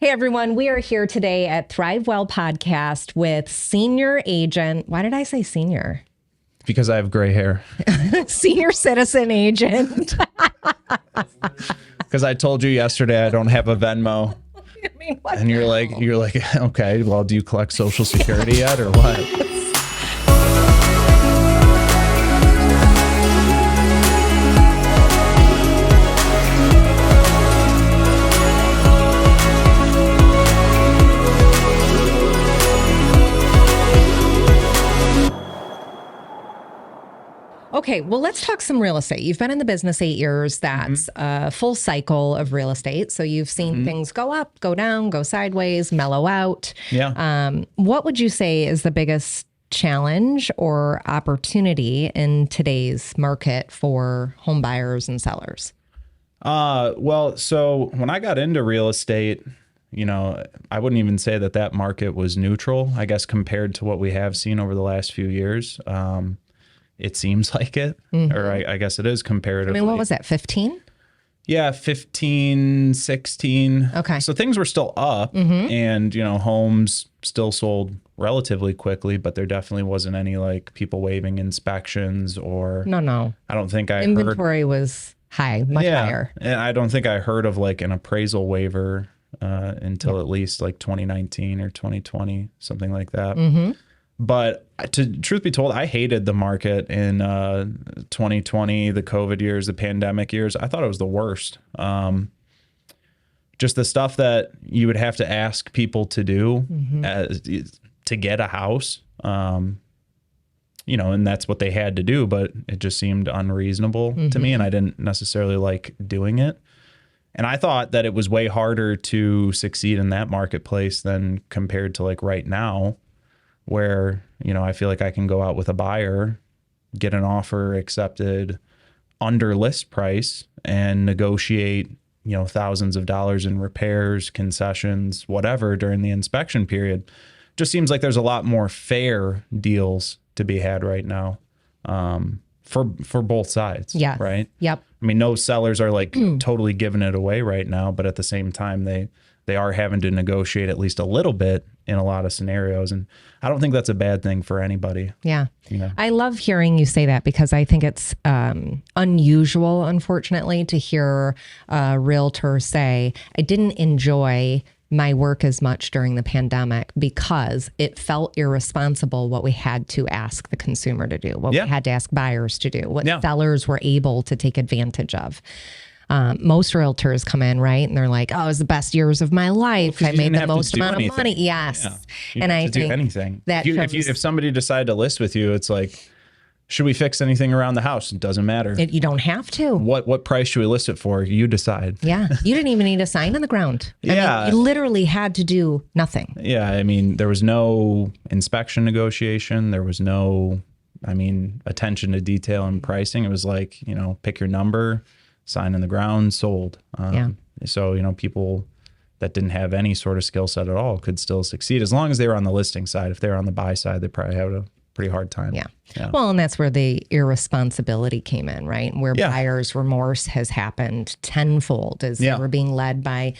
Hey, everyone. We are here today at Thrive Well Podcast with senior agent. Why did I say senior? Because I have gray hair. Senior citizen agent. Because I told you yesterday I don't have a Venmo. I mean, what And you're like, okay, well, do you collect Social Security yet or what? Okay, well, let's talk some real estate. You've been in the business 8 years. That's a full cycle of real estate. So you've seen things go up, go down, go sideways, mellow out. Yeah. What would you say is the biggest challenge or opportunity in today's market for home buyers and sellers? Well, so when I got into real estate, I wouldn't even say that market was neutral, I guess, compared to what we have seen over the last few years. It seems like it, or I guess it is comparatively. I mean, what was that, 15? Yeah, 15, 16. Okay. So things were still up and, homes still sold relatively quickly, but there definitely wasn't any like people waiving inspections or. No. I don't think I heard. Inventory was high, much higher. And I don't think I heard of like an appraisal waiver until at least like 2019 or 2020, something like that. But truth be told, I hated the market in 2020, the COVID years, the pandemic years. I thought it was the worst. Just the stuff that you would have to ask people to do to get a house, and that's what they had to do. But it just seemed unreasonable to me, and I didn't necessarily like doing it. And I thought that it was way harder to succeed in that marketplace than compared to like right now, where, I feel like I can go out with a buyer, get an offer accepted under list price and negotiate, thousands of dollars in repairs, concessions, whatever during the inspection period. Just seems like there's a lot more fair deals to be had right now, for both sides. Yeah. Right. Yep. I mean, no sellers are like totally giving it away right now, but at the same time, they are having to negotiate at least a little bit in a lot of scenarios. And I don't think that's a bad thing for anybody. Yeah. I love hearing you say that because I think it's unusual, unfortunately, to hear a realtor say, I didn't enjoy my work as much during the pandemic because it felt irresponsible what we had to ask the consumer to do, what we had to ask buyers to do, what sellers were able to take advantage of. Most realtors come in, right? And they're like, oh, it was the best years of my life. I made the most amount of money. Yes. Yeah. And I think do anything. That if somebody decided to list with you, it's like, should we fix anything around the house? It doesn't matter. You don't have to. What price should we list it for? You decide. Yeah. You didn't even need a sign on the ground. I mean, you literally had to do nothing. Yeah. I mean, there was no inspection negotiation. There was no, attention to detail and pricing. It was like, pick your number, sign in the ground, sold. So, people that didn't have any sort of skill set at all could still succeed as long as they were on the listing side. If they were on the buy side, they probably had a pretty hard time. Yeah. Well, and that's where the irresponsibility came in, right? Where buyer's remorse has happened tenfold as they were being led by,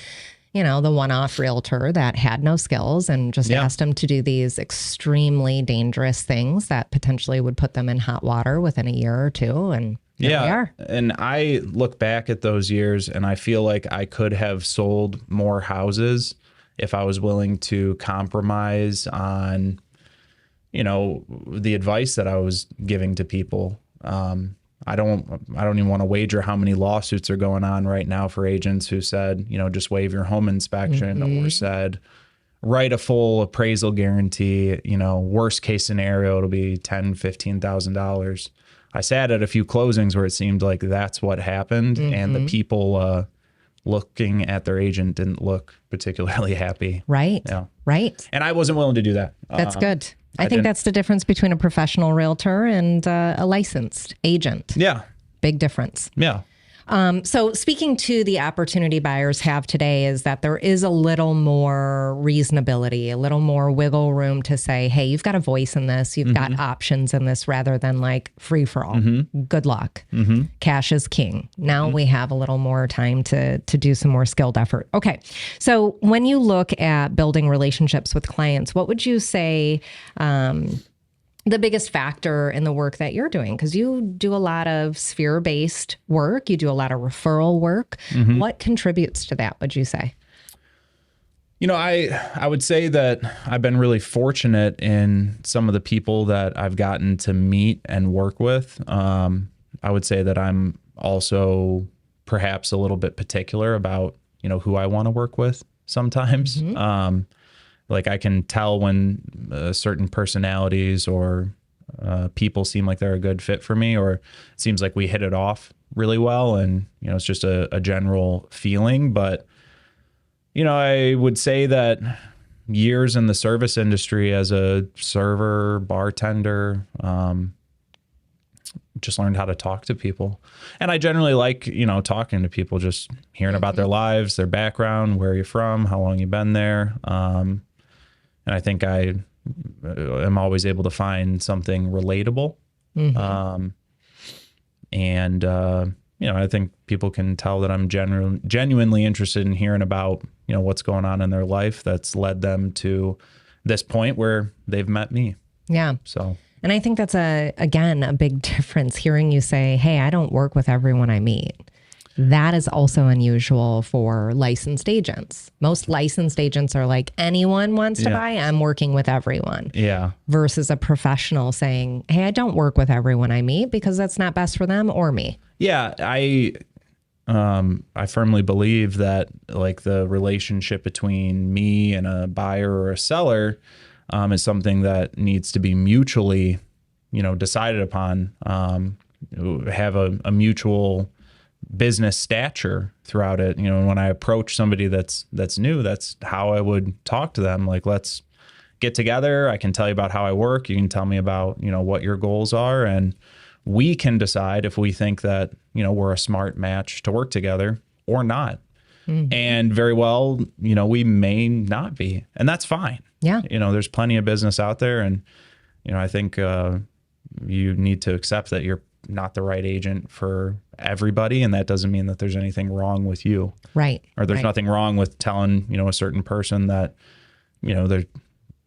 the one-off realtor that had no skills and just asked them to do these extremely dangerous things that potentially would put them in hot water within a year or two. And here we are. And I look back at those years and I feel like I could have sold more houses if I was willing to compromise on, the advice that I was giving to people. I don't even want to wager how many lawsuits are going on right now for agents who said, just waive your home inspection or said, write a full appraisal guarantee, worst case scenario, it'll be $10,000, $15,000. I sat at a few closings where it seemed like that's what happened. And the people looking at their agent didn't look particularly happy. Right. Yeah. Right. And I wasn't willing to do that. That's good. I think that's the difference between a professional realtor and a licensed agent. Yeah. Big difference. Yeah. So speaking to the opportunity buyers have today is that there is a little more reasonability, a little more wiggle room to say, hey, you've got a voice in this. You've got options in this rather than like free for all. Good luck. Cash is king. Now we have a little more time to do some more skilled effort. Okay. So when you look at building relationships with clients, what would you say the biggest factor in the work that you're doing? Because you do a lot of sphere-based work. You do a lot of referral work. What contributes to that, would you say? You know, I would say that I've been really fortunate in some of the people that I've gotten to meet and work with. I would say that I'm also perhaps a little bit particular about, you know, who I want to work with sometimes. Like I can tell when certain personalities or people seem like they're a good fit for me, or it seems like we hit it off really well. And, you know, it's just a general feeling. But, you know, I would say that years in the service industry as a server, bartender, just learned how to talk to people. And I generally like, you know, talking to people, just hearing about their lives, their background, where you're from, how long you've been there. And I think I am always able to find something relatable. You know, I think people can tell that I'm genuinely interested in hearing about, you know, what's going on in their life that's led them to this point where they've met me. Yeah. So. And I think that's again, a big difference hearing you say, hey, I don't work with everyone I meet. That is also unusual for licensed agents. Most licensed agents are like, anyone wants to buy, I'm working with everyone. Yeah. Versus a professional saying, hey, I don't work with everyone I meet because that's not best for them or me. Yeah. I firmly believe that like the relationship between me and a buyer or a seller is something that needs to be mutually, you know, decided upon, have a mutual business stature throughout it. You know, when I approach somebody that's new, that's how I would talk to them. Like, let's get together. I can tell you about how I work. You can tell me about, you know, what your goals are, and we can decide if we think that, you know, we're a smart match to work together or not. And very well, you know, we may not be, and that's fine. Yeah. You know, there's plenty of business out there, and, you know, I think you need to accept that you're not the right agent for everybody, and that doesn't mean that there's anything wrong with you. Right. Or there's nothing wrong with telling, you know, a certain person that, you know,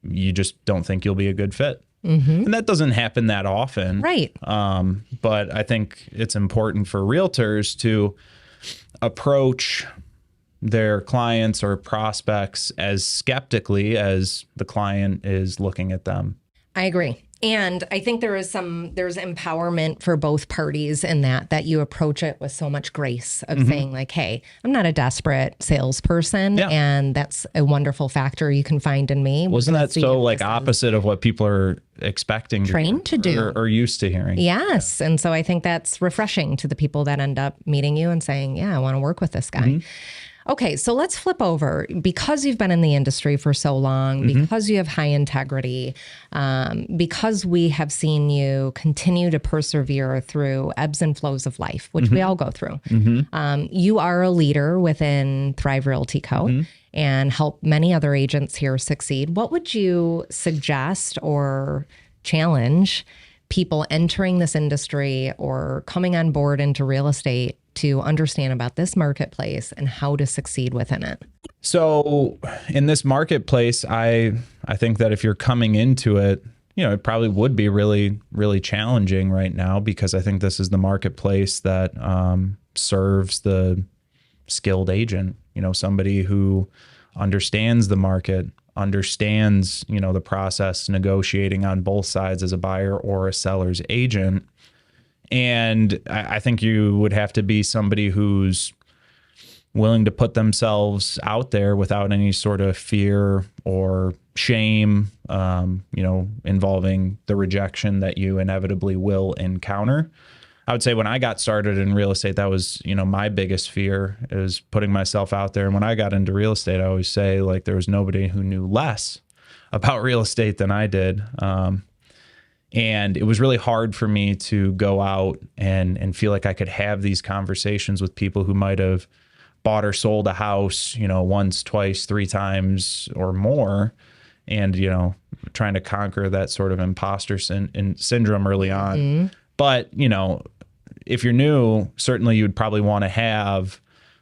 you just don't think you'll be a good fit. And that doesn't happen that often. Right. But I think it's important for realtors to approach their clients or prospects as skeptically as the client is looking at them. I agree. And I think there's empowerment for both parties in that you approach it with so much grace of saying like, hey, I'm not a desperate salesperson. And that's a wonderful factor you can find in me. Wasn't that so like opposite of what people are expecting trained to do or used to hearing? Yes. And so I think that's refreshing to the people that end up meeting you and saying, yeah, I want to work with this guy. Okay, so let's flip over. Because you've been in the industry for so long, because you have high integrity, because we have seen you continue to persevere through ebbs and flows of life, which we all go through. You are a leader within Thrive Realty Co. And help many other agents here succeed. What would you suggest or challenge people entering this industry or coming on board into real estate to understand about this marketplace and how to succeed within it? So in this marketplace, I think that if you're coming into it, you know, it probably would be really, really challenging right now, because I think this is the marketplace that serves the skilled agent, you know, somebody who understands the market, understands, you know, the process, negotiating on both sides as a buyer or a seller's agent. And I think you would have to be somebody who's willing to put themselves out there without any sort of fear or shame, you know, involving the rejection that you inevitably will encounter. I would say when I got started in real estate, that was, you know, my biggest fear, is putting myself out there. And when I got into real estate, I always say, like, there was nobody who knew less about real estate than I did. And it was really hard for me to go out and feel like I could have these conversations with people who might have bought or sold a house, once, twice, three times or more. And, trying to conquer that sort of imposter syndrome early on. But, if you're new, certainly you'd probably want to have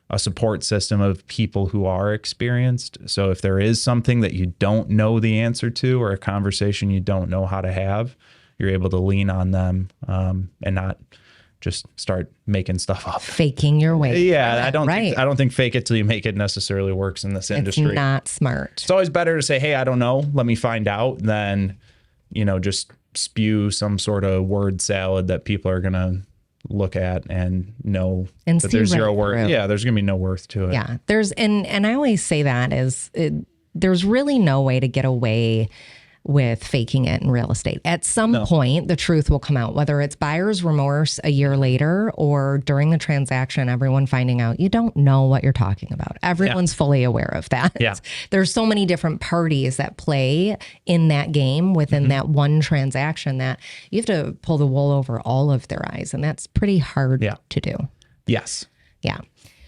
a support system of people who are experienced. So if there is something that you don't know the answer to, or a conversation you don't know how to have, you're able to lean on them and not just start making stuff up. Faking your way. Yeah, I don't think fake it till you make it necessarily works in this industry. It's not smart. It's always better to say, hey, I don't know, let me find out, than, just spew some sort of word salad that people are going to look at and know and that there's zero worth. Through. Yeah, there's going to be no worth to it. Yeah, and I always say that there's really no way to get away with faking it in real estate. At some point, the truth will come out, whether it's buyer's remorse a year later or during the transaction, everyone finding out you don't know what you're talking about. Everyone's fully aware of that. Yeah. There's so many different parties that play in that game within that one transaction that you have to pull the wool over all of their eyes. And that's pretty hard to do. Yes. Yeah.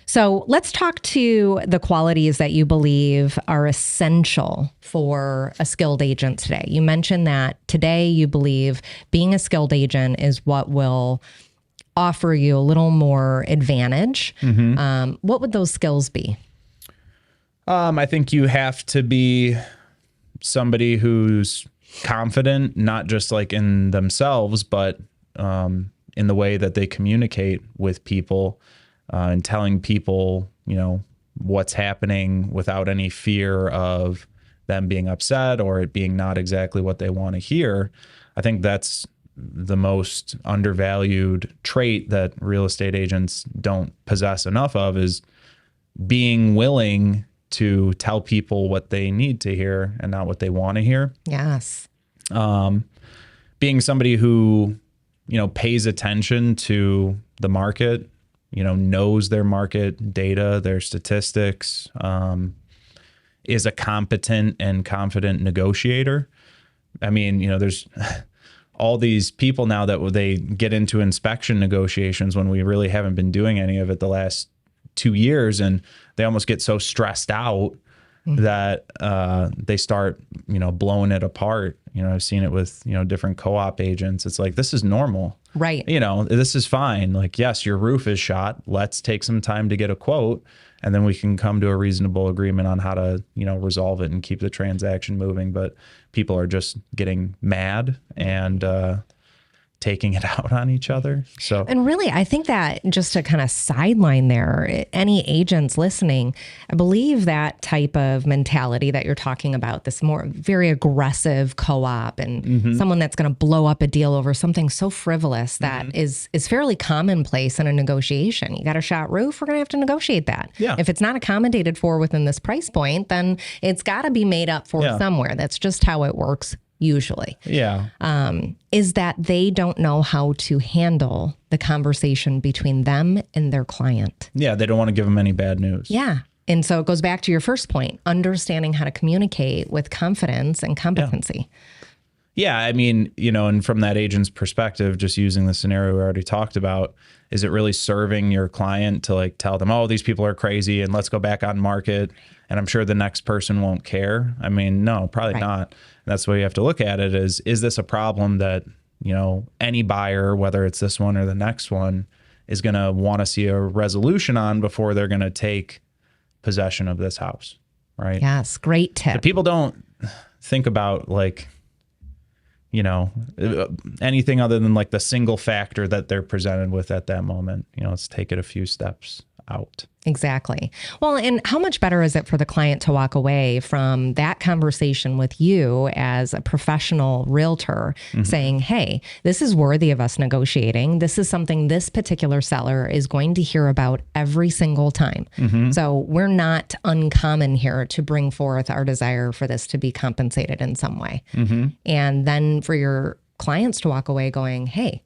So let's talk to the qualities that you believe are essential for a skilled agent today. You mentioned that today you believe being a skilled agent is what will offer you a little more advantage. What would those skills be? I think you have to be somebody who's confident, not just like in themselves, but in the way that they communicate with people. And telling people, what's happening without any fear of them being upset or it being not exactly what they want to hear. I think that's the most undervalued trait that real estate agents don't possess enough of, is being willing to tell people what they need to hear and not what they want to hear. Yes. Being somebody who, pays attention to the market, knows their market data, their statistics, is a competent and confident negotiator. I mean, there's all these people now that they get into inspection negotiations when we really haven't been doing any of it the last 2 years, and they almost get so stressed out that they start, blowing it apart. I've seen it with, different co-op agents. It's like, this is normal. Right. This is fine. Like, yes, your roof is shot. Let's take some time to get a quote, and then we can come to a reasonable agreement on how to, resolve it and keep the transaction moving. But people are just getting mad and taking it out on each other. So, and really, I think that just to kind of sideline there, any agents listening, I believe that type of mentality that you're talking about, this more very aggressive co-op and someone that's going to blow up a deal over something so frivolous that is fairly commonplace in a negotiation. You got a shot roof, we're going to have to negotiate that. Yeah. If it's not accommodated for within this price point, then it's got to be made up for somewhere. That's just how it works. Usually. Yeah. Is that they don't know how to handle the conversation between them and their client. Yeah, they don't want to give them any bad news. Yeah. And so it goes back to your first point, understanding how to communicate with confidence and competency. Yeah, I mean, and from that agent's perspective, just using the scenario we already talked about, is it really serving your client to like tell them, oh, these people are crazy and let's go back on market and I'm sure the next person won't care? I mean, no, probably not. And that's the way you have to look at it is this a problem that, any buyer, whether it's this one or the next one, is going to want to see a resolution on before they're going to take possession of this house, right? Yes, great tip. But people don't think about like, anything other than like the single factor that they're presented with at that moment. Let's take it a few steps out. Exactly. Well, and how much better is it for the client to walk away from that conversation with you as a professional realtor saying, hey, this is worthy of us negotiating. This is something this particular seller is going to hear about every single time. So we're not uncommon here to bring forth our desire for this to be compensated in some way. And then for your clients to walk away going, hey,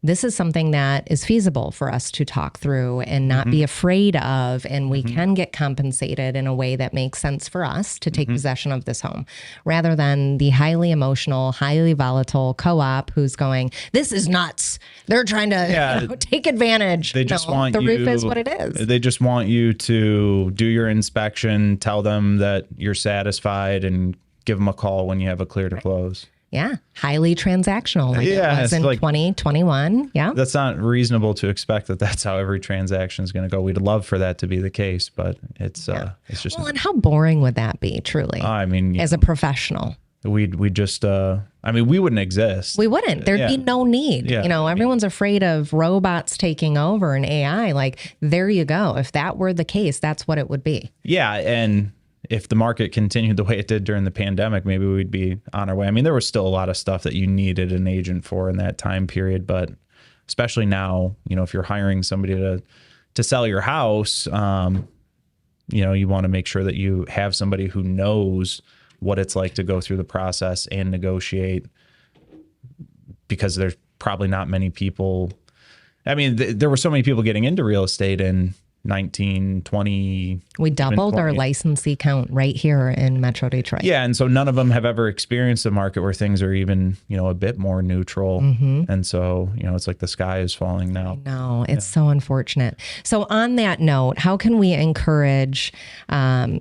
this is something that is feasible for us to talk through and not be afraid of. And we can get compensated in a way that makes sense for us to take possession of this home, rather than the highly emotional, highly volatile co-op who's going, this is nuts. They're trying to take advantage. They just want the you, roof is what it is. They just want you to do your inspection, tell them that you're satisfied, and give them a call when you have a clear to close. Yeah. Highly transactional. Like it was in 2021. Yeah. That's not reasonable to expect that that's how every transaction is going to go. We'd love for that to be the case, but it's just. Well, and how boring would that be, truly? I mean, as a professional. We just, we wouldn't exist. We wouldn't. There'd be no need. Yeah. Everyone's afraid of robots taking over and AI. Like, there you go. If that were the case, that's what it would be. Yeah. And if the market continued the way it did during the pandemic, maybe we'd be on our way. I mean, there was still a lot of stuff that you needed an agent for in that time period, but especially now, if you're hiring somebody to sell your house, you want to make sure that you have somebody who knows what it's like to go through the process and negotiate, because there's probably not many people. I mean, there were so many people getting into real estate in 1920. We doubled our licensee count right here in Metro Detroit. Yeah. And so none of them have ever experienced a market where things are even, a bit more neutral. And so, it's like the sky is falling now. No, it's so unfortunate. So on that note, how can we encourage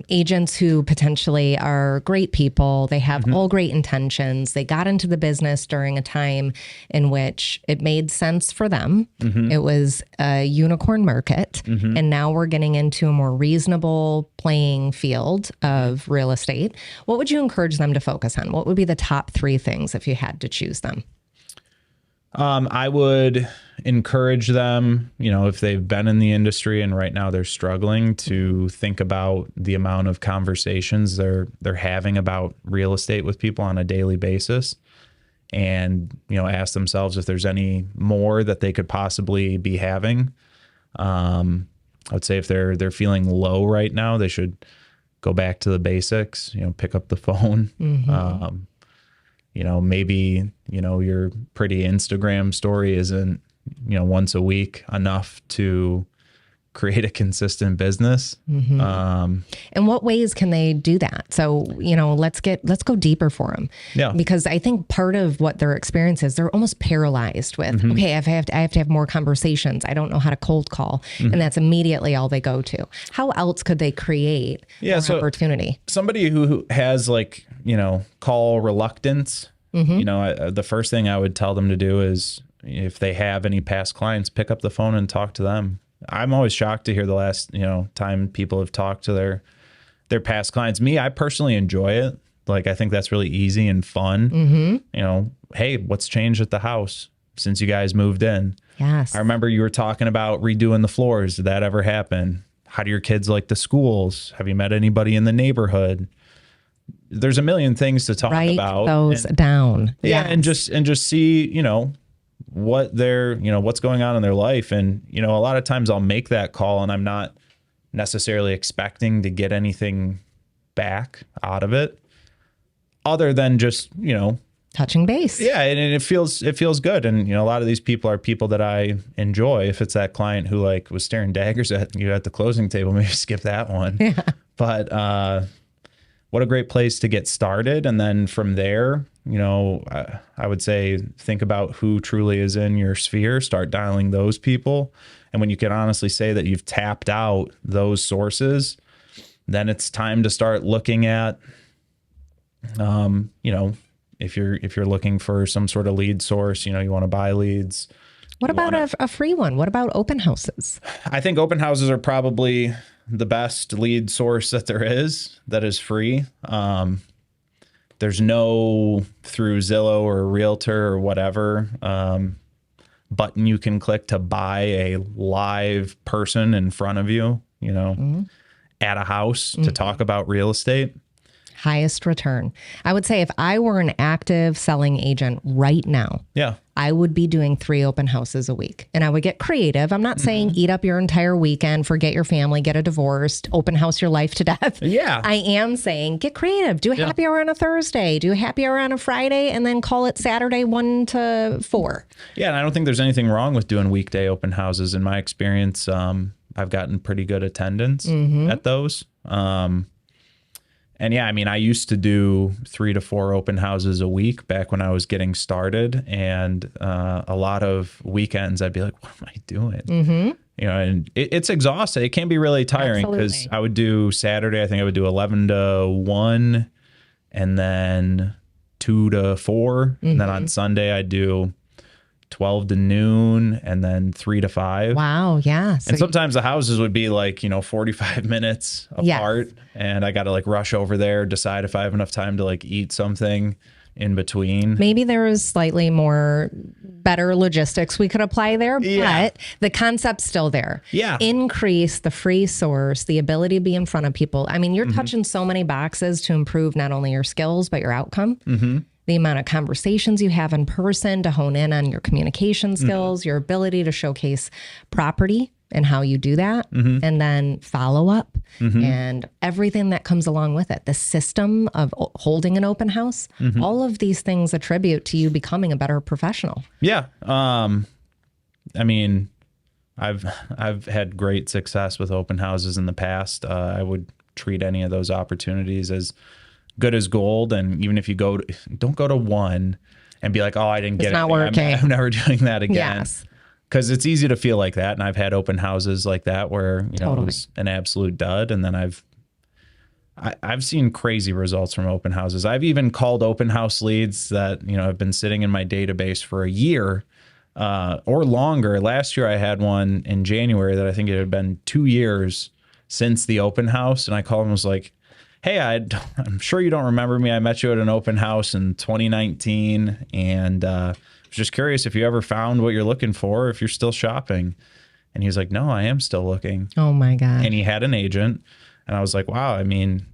agents who potentially are great people? They have all great intentions. They got into the business during a time in which it made sense for them. It was a unicorn market. And now we're getting into a more reasonable playing field of real estate. What would you encourage them to focus on? What would be the top 3 things if you had to choose them? I would encourage them, if they've been in the industry and right now they're struggling, to think about the amount of conversations they're having about real estate with people on a daily basis, and, ask themselves if there's any more that they could possibly be having. I would say if they're feeling low right now, they should go back to the basics, pick up the phone. Maybe, your pretty Instagram story isn't, once a week enough to create a consistent business. And what ways can they do that? So, let's go deeper for them. Yeah. Because I think part of what their experience is, they're almost paralyzed with, okay, I have to have more conversations. I don't know how to cold call. And that's immediately all they go to. How else could they create more opportunity? Somebody who has call reluctance, the first thing I would tell them to do is, if they have any past clients, pick up the phone and talk to them. I'm always shocked to hear the last, time people have talked to their past clients. Me, I personally enjoy it. Like, I think that's really easy and fun. Hey, what's changed at the house since you guys moved in? Yes. I remember you were talking about redoing the floors. Did that ever happen? How do your kids like the schools? Have you met anybody in the neighborhood? There's a million things to talk about. Write those down. Yeah. Yes. And just see, what they're, what's going on in their life. And, a lot of times I'll make that call and I'm not necessarily expecting to get anything back out of it other than just, touching base. Yeah. And it feels good. And, a lot of these people are people that I enjoy. If it's that client who was staring daggers at you at the closing table, maybe skip that one. Yeah. But, what a great place to get started. And then from there, I would say think about who truly is in your sphere, start dialing those people. And when you can honestly say that you've tapped out those sources, then it's time to start looking at, if you're looking for some sort of lead source, you want to buy leads. What about a free one? What about open houses? I think open houses are probably the best lead source that there is that is free. There's no through Zillow or a realtor or whatever button you can click to buy a live person in front of you, at a house to talk about real estate. Highest return. I would say if I were an active selling agent right now, Yeah. I would be doing 3 open houses a week, and I would get creative. I'm not saying eat up your entire weekend, forget your family, get a divorce, open house your life to death. Yeah. I am saying get creative. Do a happy hour on a Thursday, do a happy hour on a Friday, and then call it Saturday 1 to 4. Yeah. And I don't think there's anything wrong with doing weekday open houses. In my experience, I've gotten pretty good attendance at those. And yeah, I mean, I used to do 3 to 4 open houses a week back when I was getting started. And a lot of weekends I'd be like, what am I doing? You know, and it's exhausting. It can be really tiring because I would do Saturday, I think I would do 11 to 1 and then 2 to 4. And then on Sunday, I'd do 12 to noon and then 3 to 5. Wow. Yeah. So And sometimes the houses would be like, 45 minutes apart. And I got to like rush over there, decide if I have enough time to like eat something in between. maybe there was slightly more better logistics we could apply there, but the concept's still there. Yeah. Increase the free source, the ability to be in front of people. I mean, you're touching so many boxes to improve not only your skills, but your outcome. The amount of conversations you have in person to hone in on your communication skills, your ability to showcase property and how you do that, and then follow up and everything that comes along with it. The system of holding an open house, all of these things attribute to you becoming a better professional. Yeah. I mean, I've had great success with open houses in the past. I would treat any of those opportunities as good as gold. And even if you don't go to one and be like, oh, I didn't get it. It's not working. I'm never doing that again. Yes. Because it's easy to feel like that. And I've had open houses like that where, it was an absolute dud. And then I've seen crazy results from open houses. I've even called open house leads that, have been sitting in my database for a year or longer. Last year I had one in January that I think it had been 2 years since the open house. And I called him and was like, hey, I'm sure you don't remember me. I met you at an open house in 2019 and was just curious if you ever found what you're looking for, if you're still shopping. And he was like, no, I am still looking. Oh my God. And he had an agent. And I was like, wow, I mean,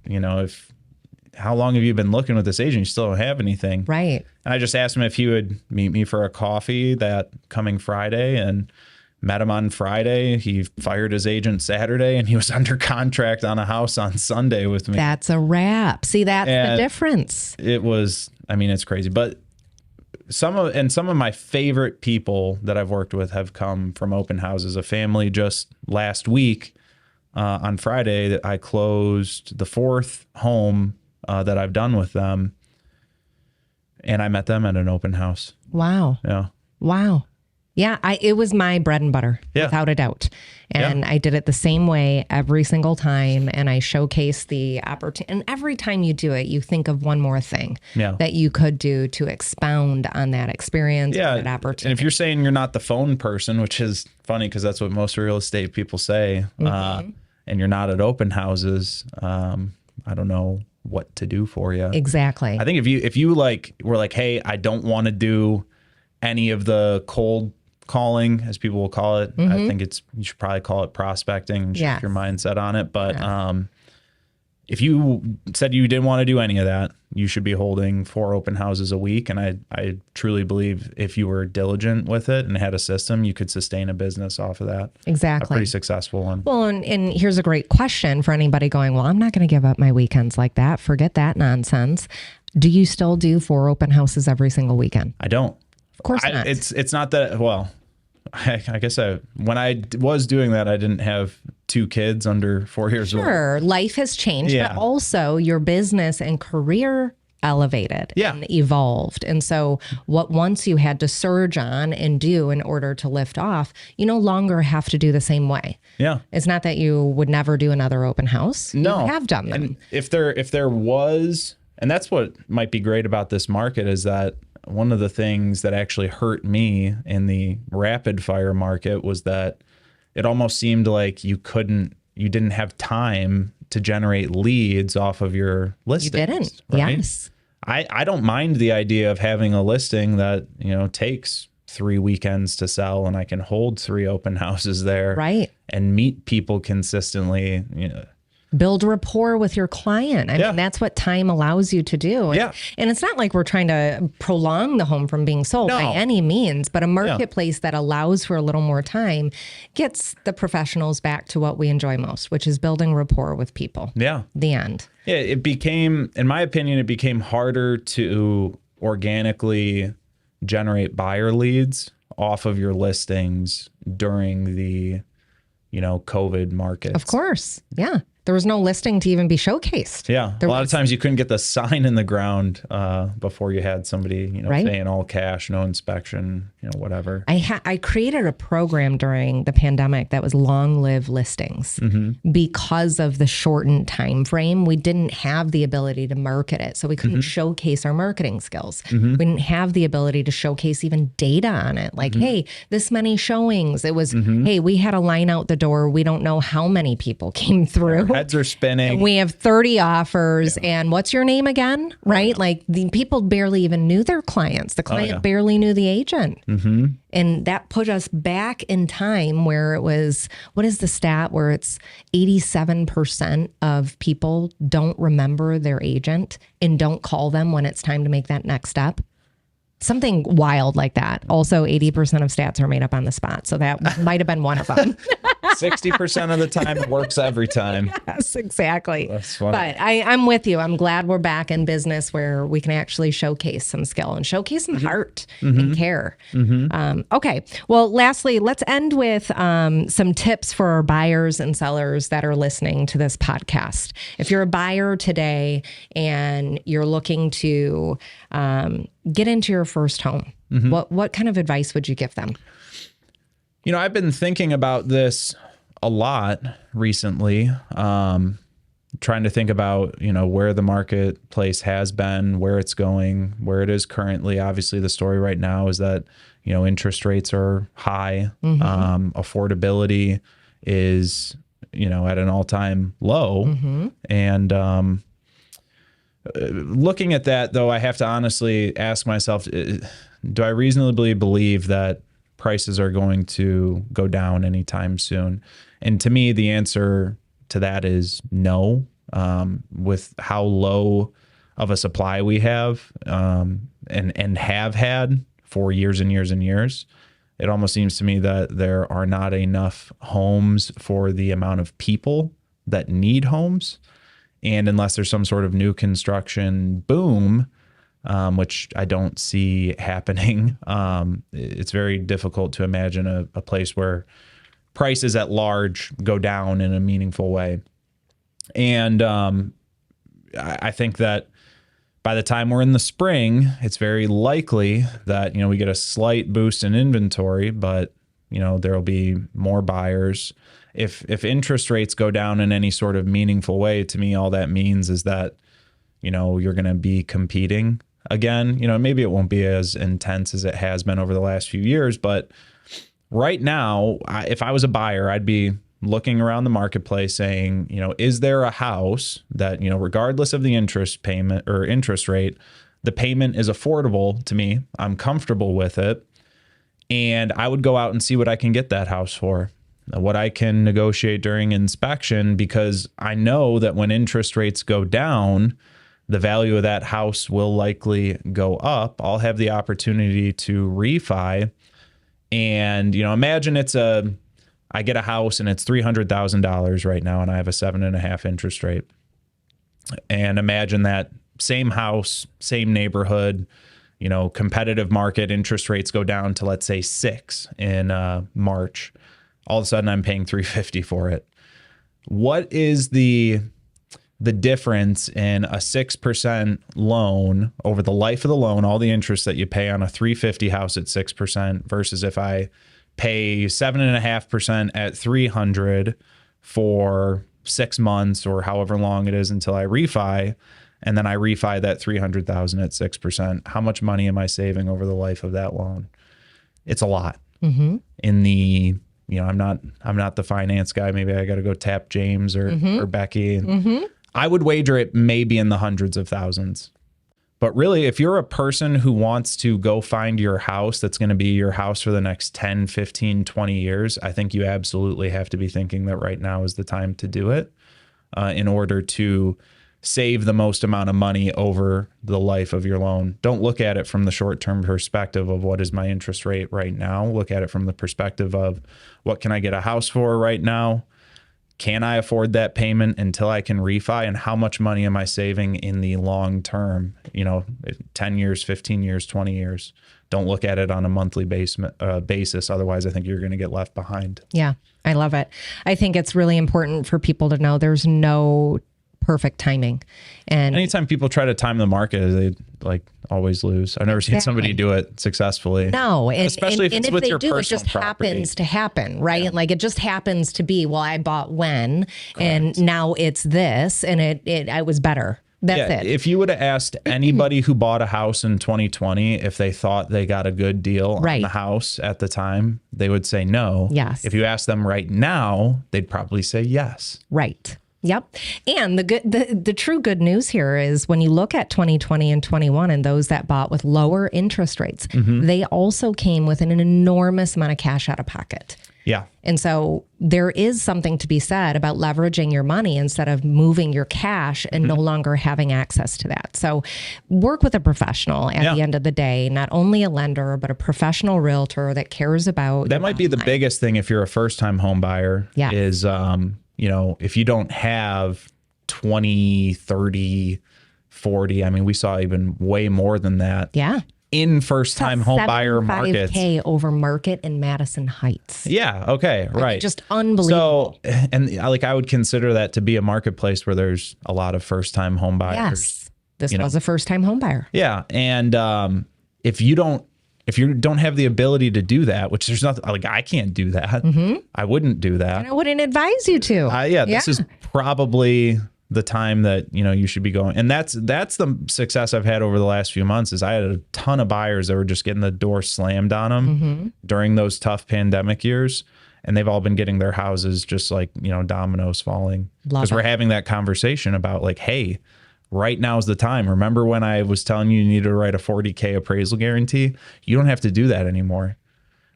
how long have you been looking with this agent? You still don't have anything. Right. And I just asked him if he would meet me for a coffee that coming Friday, and met him on Friday. He fired his agent Saturday and he was under contract on a house on Sunday with me. That's a wrap. See, that's the difference. It was, it's crazy. But some of my favorite people that I've worked with have come from open houses. A family just last week on Friday that I closed the 4th home that I've done with them. And I met them at an open house. Wow. Yeah. Wow. Yeah, it was my bread and butter, without a doubt. And I did it the same way every single time. And I showcased the opportunity. And every time you do it, you think of one more thing that you could do to expound on that experience, that opportunity. And if you're saying you're not the phone person, which is funny because that's what most real estate people say, and you're not at open houses, I don't know what to do for you. Exactly. I think if you were like, hey, I don't want to do any of the cold calling, as people will call it. I think you should probably call it prospecting and shift your mindset on it. But if you said you didn't want to do any of that, you should be holding 4 open houses a week. And I truly believe if you were diligent with it and had a system, you could sustain a business off of that. Exactly. A pretty successful one. Well, and here's a great question for anybody going, well, I'm not going to give up my weekends like that. Forget that nonsense. Do you still do 4 open houses every single weekend? I don't. Of course not. It's not that, well, I guess when I was doing that, I didn't have 2 kids under 4 years old. Sure, life has changed, but also your business and career elevated and evolved. And so what once you had to surge on and do in order to lift off, you no longer have to do the same way. Yeah. It's not that you would never do another open house. No. You have done them. And if there was, and that's what might be great about this market, is that one of the things that actually hurt me in the rapid fire market was that it almost seemed like you didn't have time to generate leads off of your listings. You didn't. Right? Yes. I don't mind the idea of having a listing that, takes 3 weekends to sell, and I can hold 3 open houses there. Right. And meet people consistently. Build rapport with your client. I mean, that's what time allows you to do. And it's not like we're trying to prolong the home from being sold by any means, but a marketplace that allows for a little more time gets the professionals back to what we enjoy most, which is building rapport with people. Yeah. The end. Yeah. It became, in my opinion, it became harder to organically generate buyer leads off of your listings during the, COVID markets. Of course. Yeah. There was no listing to even be showcased. Yeah. A lot of times you couldn't get the sign in the ground before you had somebody, paying all cash, no inspection, whatever. I created a program during the pandemic that was long live listings because of the shortened time frame. We didn't have the ability to market it. So we couldn't showcase our marketing skills. We didn't have the ability to showcase even data on it. Like, hey, this many showings. It was, hey, we had a line out the door. We don't know how many people came through. Heads are spinning. We have 30 offers. And what's your name again? Right? Like the people barely even knew their clients. The client barely knew the agent. And that put us back in time where it was, what is the stat where it's 87% of people don't remember their agent and don't call them when it's time to make that next step? Something wild like that. Also, 80% of stats are made up on the spot. So that might have been one of them. 60% of the time it works every time. Yes, exactly. That's funny. But I'm with you. I'm glad we're back in business where we can actually showcase some skill and showcase some heart and care. Okay. Well, lastly, let's end with some tips for our buyers and sellers that are listening to this podcast. If you're a buyer today and you're looking to get into your first home, what kind of advice would you give them? I've been thinking about this a lot recently, trying to think about, where the marketplace has been, where it's going, where it is currently. Obviously, the story right now is that, interest rates are high. Affordability is, at an all-time low. And looking at that, though, I have to honestly ask myself, do I reasonably believe that prices are going to go down anytime soon? And to me, the answer to that is no. With how low of a supply we have and have had for years and years and years, it almost seems to me that there are not enough homes for the amount of people that need homes. And unless there's some sort of new construction boom, which I don't see happening, it's very difficult to imagine a place where prices at large go down in a meaningful way. And I think that by the time we're in the spring, it's very likely that, we get a slight boost in inventory, but, there'll be more buyers. If interest rates go down in any sort of meaningful way, to me, all that means is that, you're going to be competing again. Maybe it won't be as intense as it has been over the last few years, but right now, if I was a buyer, I'd be looking around the marketplace saying, is there a house that, regardless of the interest payment or interest rate, the payment is affordable to me. I'm comfortable with it. And I would go out and see what I can get that house for, what I can negotiate during inspection, because I know that when interest rates go down, the value of that house will likely go up. I'll have the opportunity to refi. And, imagine I get a house and it's $300,000 right now, and I have a 7.5% interest rate. And imagine that same house, same neighborhood, competitive market, interest rates go down to, let's say, 6 in March. All of a sudden I'm paying $350 for it. What is the difference in a 6% loan over the life of the loan, all the interest that you pay on a $350 house at 6% versus if I pay 7.5% at $300 for 6 months or however long it is until I refi, and then I refi that $300,000 at 6%. How much money am I saving over the life of that loan? It's a lot. In the, I'm not the finance guy. Maybe I got to go tap James or Becky. I would wager it maybe in the hundreds of thousands. But really, if you're a person who wants to go find your house that's going to be your house for the next 10, 15, 20 years, I think you absolutely have to be thinking that right now is the time to do it. in order to save the most amount of money over the life of your loan. Don't look at it from the short-term perspective of what is my interest rate right now. Look at it from the perspective of what can I get a house for right now? Can I afford that payment until I can refi? And how much money am I saving in the long term? 10 years, 15 years, 20 years. Don't look at it on a monthly basis. Otherwise, I think you're going to get left behind. Yeah, I love it. I think it's really important for people to know there's no perfect timing. And anytime people try to time the market, they always lose. I've never seen somebody do it successfully. No, especially if it's with your personal it just property. happens to happen, right? Yeah. It just happens to be, well, I bought when, and now it's this, and I was better. That's it. If you would have asked anybody who bought a house in 2020 if they thought they got a good deal on the house at the time, they would say no. Yes. If you ask them right now, they'd probably say yes. Right. Yep. And the true good news here is when you look at 2020 and 21 and those that bought with lower interest rates, they also came with an enormous amount of cash out of pocket. Yeah. And so there is something to be said about leveraging your money instead of moving your cash and no longer having access to that. So work with a professional at the end of the day, not only a lender, but a professional realtor that cares about. That might be the biggest thing if you're a first-time home buyer is, if you don't have 20, 30, 40, I mean, we saw even way more than that. Yeah. In first-time home buyer markets. $75K over market in Madison Heights. Yeah. Okay. Right. Just unbelievable. So, and I would consider that to be a marketplace where there's a lot of first-time home buyers. Yes. This was a first-time home buyer. Yeah. And if you don't have the ability to do that, which there's nothing, I can't do that. I wouldn't do that. And I wouldn't advise you to. This is probably the time that, you should be going. And that's the success I've had over the last few months is I had a ton of buyers that were just getting the door slammed on them during those tough pandemic years. And they've all been getting their houses just dominoes falling. Because we're having that conversation about hey, right now is the time. Remember when I was telling you needed to write a $40K appraisal guarantee? You don't have to do that anymore.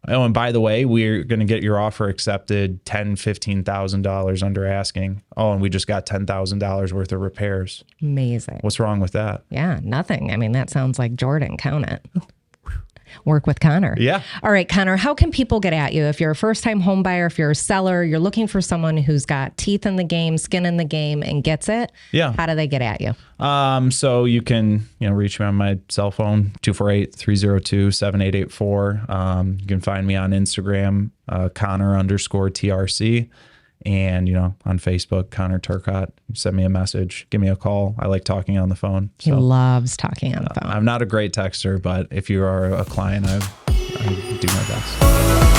Oh, and by the way, we're going to get your offer accepted $10,000, $15,000 under asking. Oh, and we just got $10,000 worth of repairs. Amazing. What's wrong with that? Yeah, nothing. I mean, that sounds like Jordan. Count it. Work with Connor. Yeah. All right, Connor, how can people get at you? If you're a first-time home buyer, if you're a seller, you're looking for someone who's got teeth in the game, skin in the game, and gets it. Yeah. How do they get at you? So you can, reach me on my cell phone, 248-302-7884. You can find me on Instagram, Connor_TRC. And, on Facebook, Connor Turcotte. Send me a message. Give me a call. I like talking on the phone. He loves talking on the phone. I'm not a great texter, but if you are a client, I do my best.